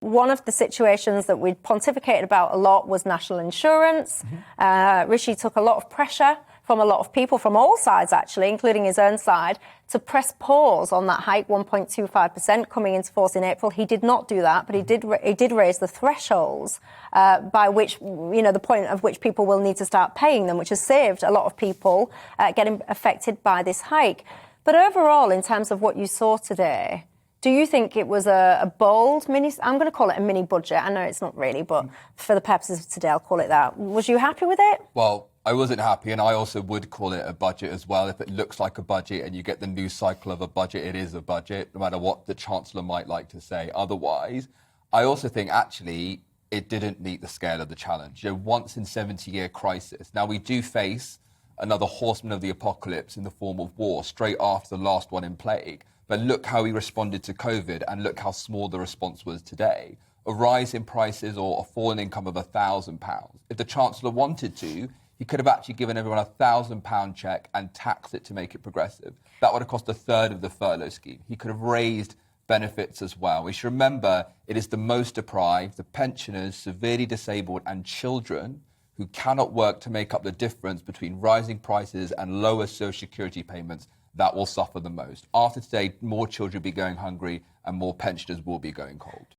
One of the situations that we pontificated about a lot was national insurance. Rishi took a lot of pressure from a lot of people from all sides, actually, including his own side, to press pause on that hike, 1.25% coming into force in April. He did not do that, but he did raise the thresholds by which, the point of which people will need to start paying them, which has saved a lot of people getting affected by this hike. But overall, in terms of what you saw today, do you think it was a bold mini? I'm going to call it a mini budget. I know it's not really, but for the purposes of today, I'll call it that. Was you happy with it? Well, I wasn't happy, and I also would call it a budget as well. If it looks like a budget and you get the news cycle of a budget, it is a budget, no matter what the Chancellor might like to say otherwise. I also think, actually, it didn't meet the scale of the challenge. Once in 70-year crisis. Now, we do face another horseman of the apocalypse in the form of war, straight after the last one in plague. But look how he responded to COVID, and look how small the response was today. A rise in prices or a fall in income of £1,000. If the Chancellor wanted to, he could have actually given everyone a £1,000 cheque and taxed it to make it progressive. That would have cost a third of the furlough scheme. He could have raised benefits as well. We should remember it is the most deprived, the pensioners, severely disabled and children who cannot work to make up the difference between rising prices and lower social security payments that will suffer the most. After today, more children will be going hungry and more pensioners will be going cold.